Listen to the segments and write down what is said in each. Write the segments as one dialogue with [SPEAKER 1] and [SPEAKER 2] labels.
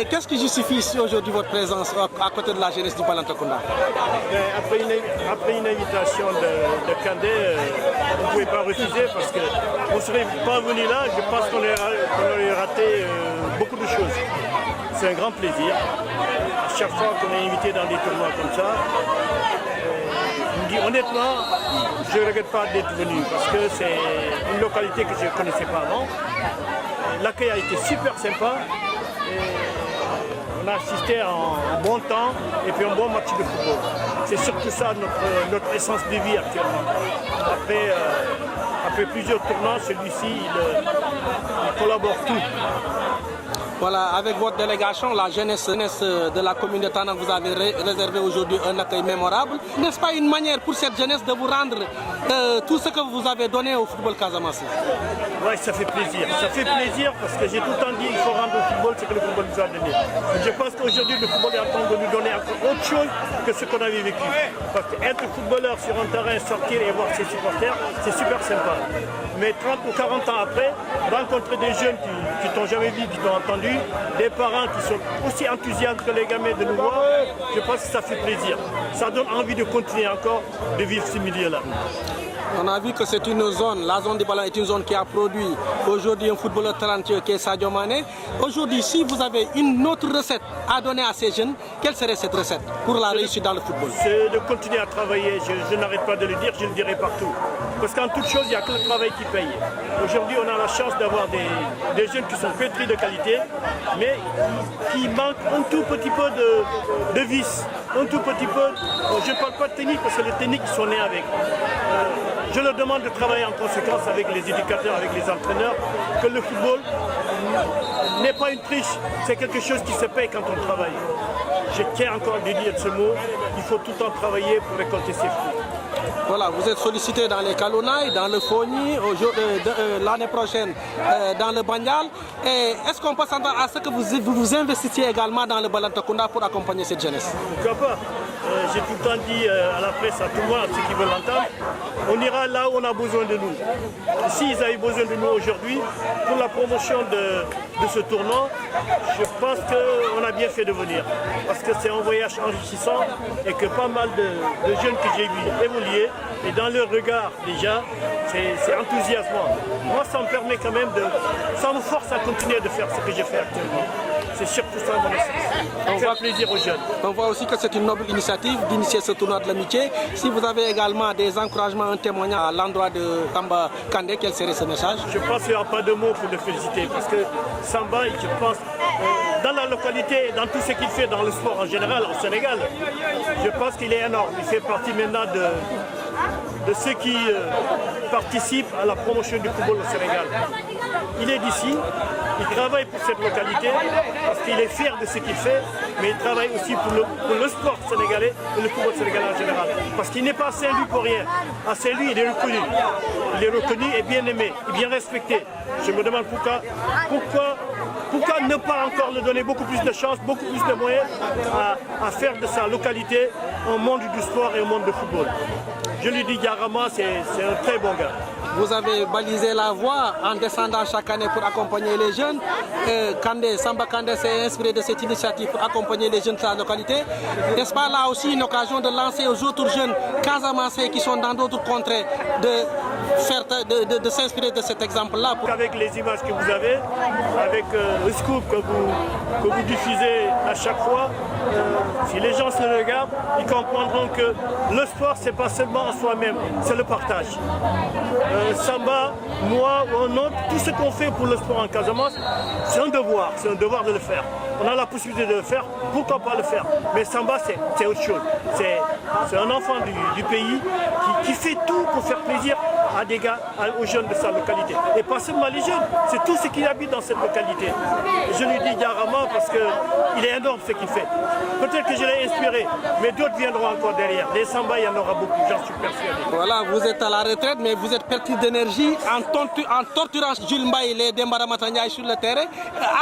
[SPEAKER 1] Et qu'est-ce qui justifie ici aujourd'hui votre présence à côté de la jeunesse du Balantacounda?
[SPEAKER 2] Après une invitation de Kandé, on ne pouvait pas refuser parce qu'on ne serait pas venu là. Je pense qu'on aurait raté beaucoup de choses. C'est un grand plaisir. À chaque fois qu'on est invité dans des tournois comme ça, honnêtement, je ne regrette pas d'être venu parce que c'est une localité que je ne connaissais pas avant. L'accueil a été super sympa. On a assisté à un bon temps et puis un bon match de football. C'est surtout ça notre essence de vie actuellement. Après plusieurs tournois, celui-ci, il collabore tout.
[SPEAKER 1] Voilà, avec votre délégation, la jeunesse de la commune de Tana, vous avez réservé aujourd'hui un accueil mémorable. N'est-ce pas une manière pour cette jeunesse de vous rendre tout ce que vous avez donné au football casamançais?
[SPEAKER 2] Oui, ça fait plaisir. Ça fait plaisir parce que j'ai tout le temps dit qu'il faut rendre au football ce que le football nous a donné. Je pense qu'aujourd'hui, le football est en train de nous donner encore autre chose que ce qu'on avait vécu. Parce qu'être footballeur sur un terrain, sortir et voir ses supporters, c'est super sympa. Mais 30 ou 40 ans après, rencontrer des jeunes qui t'ont jamais vu, qui t'ont entendu, des parents qui sont aussi enthousiastes que les gamins de nous voir, je pense que ça fait plaisir. Ça donne envie de continuer encore de vivre ce milieu-là.
[SPEAKER 1] On a vu que c'est une zone, la zone du ballon est une zone qui a produit aujourd'hui un footballeur talentueux qui est Sadio Mané. Aujourd'hui, si vous avez une autre recette à donner à ces jeunes, quelle serait cette recette pour la réussite dans le football?
[SPEAKER 2] C'est de continuer à travailler, je n'arrête pas de le dire, je le dirai partout. Parce qu'en toute chose, il n'y a que le travail qui paye. Aujourd'hui, on a la chance d'avoir des jeunes qui sont pétris de qualité, mais qui manquent un tout petit peu de vice, un tout petit peu. Je ne parle pas de technique parce que les techniques, ils sont nés avec. Je leur demande de travailler en conséquence avec les éducateurs, avec les entraîneurs, que le football n'est pas une triche, c'est quelque chose qui se paye quand on travaille. Je tiens encore à dire ce mot, il faut tout le temps travailler pour récolter ses fruits.
[SPEAKER 1] Voilà, vous êtes sollicité dans les Kalonaï, dans le Foni, l'année prochaine dans le Banyal. Est-ce qu'on peut s'entendre à ce que vous investissiez également dans le Balantacounda pour accompagner cette jeunesse?
[SPEAKER 2] Pourquoi pas? J'ai tout le temps dit à la presse, à tout le monde, à ceux qui veulent l'entendre, on ira là où on a besoin de nous. S'ils avaient besoin de nous aujourd'hui, pour la promotion de ce tournoi, je pense qu'on a bien fait de venir. Parce que c'est un voyage enrichissant et que pas mal de jeunes que j'ai vus évoluer, et dans leur regard déjà, c'est enthousiasmant. Moi, ça me permet quand même ça me force à continuer de faire ce que je fais actuellement. C'est surtout ça mon essence. Faire plaisir aux jeunes.
[SPEAKER 1] On voit aussi que c'est une noble initiative d'initier ce tournoi de l'amitié. Si vous avez également des encouragements, un témoignage à l'endroit de Samba Kandé, quel serait ce message?
[SPEAKER 2] Je pense qu'il n'y a pas de mots pour le féliciter parce que Samba, je pense, dans la localité, dans tout ce qu'il fait dans le sport en général au Sénégal, je pense qu'il est énorme. Il fait partie maintenant de ceux qui participent à la promotion du football au Sénégal. Il est d'ici, il travaille pour cette localité parce qu'il est fier de ce qu'il fait, mais il travaille aussi pour le sport sénégalais et le football sénégalais en général. Parce qu'il n'est pas à Saint-Louis pour rien. À Saint-Louis, il est reconnu. Il est reconnu et bien aimé, et bien respecté. Je me demande pourquoi ne pas encore lui donner beaucoup plus de chance, beaucoup plus de moyens à faire de sa localité un monde du sport et un monde de football. Je lui dis Yarama, c'est un très bon gars.
[SPEAKER 1] Vous avez balisé la voie en descendant chaque année pour accompagner les jeunes. Samba Kandé s'est inspiré de cette initiative pour accompagner les jeunes de la localité. N'est-ce pas là aussi une occasion de lancer aux autres jeunes casamancés qui sont dans d'autres contrées de s'inspirer de cet exemple-là?
[SPEAKER 2] Avec les images que vous avez, avec le scoop que vous diffusez à chaque fois, si les gens se regardent, ils comprendront que le sport, c'est pas seulement en soi-même, c'est le partage. Samba, moi ou un autre, tout ce qu'on fait pour le sport en Casamance, c'est un devoir de le faire. On a la possibilité de le faire, pourquoi pas le faire? Mais Samba, c'est autre chose. C'est un enfant du pays qui fait tout pour faire plaisir à des gars, aux jeunes de sa localité. Et pas seulement les jeunes, c'est tous ceux qui habitent dans cette localité. Et je lui dis Yarama parce qu'il est énorme ce qu'il fait. Peut-être que je l'ai inspiré, mais d'autres viendront encore derrière. Des Samba, il y en aura beaucoup, j'en suis persuadé.
[SPEAKER 1] Voilà, vous êtes à la retraite, mais vous êtes pétri d'énergie en torturant Jules Mbaye et les Dembara Mataniaï sur le terrain.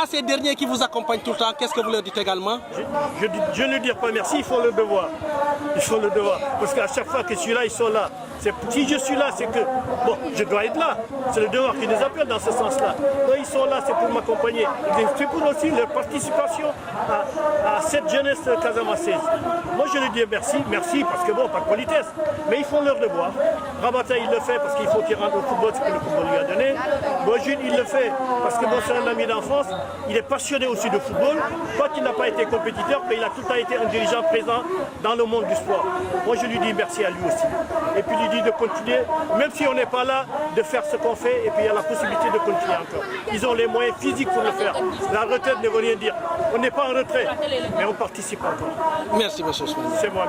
[SPEAKER 1] À ces derniers qui vous accompagnent tout le temps, qu'est-ce que vous leur dites également?
[SPEAKER 2] Je ne dis pas merci, il faut le devoir. Il faut le devoir. Parce qu'à chaque fois que je suis là, ils sont là. Si je suis là, c'est que, bon, je dois être là. C'est le devoir qui nous appelle dans ce sens-là. Eux, ils sont là, c'est pour m'accompagner. C'est pour aussi leur partager participation à cette jeunesse casamassaise. Moi je lui dis merci parce que bon, pas de politesse, mais ils font leur devoir. Rabata il le fait parce qu'il faut qu'il rentre au football, ce que le football lui a donné. Bojun il le fait parce que bon, c'est un ami d'enfance, il est passionné aussi de football, quoiqu'il n'a pas été compétiteur, mais il a tout le temps été un dirigeant présent dans le monde du sport. Moi je lui dis merci à lui aussi. Et puis lui dis de continuer, même si on n'est pas là, de faire ce qu'on fait, et puis il y a la possibilité de continuer encore. Ils ont les moyens physiques pour le faire. La retraite ne veut rien dire. On n'est pas en retrait, mais on participe encore.
[SPEAKER 1] Merci, monsieur Ousmane.
[SPEAKER 2] C'est moi.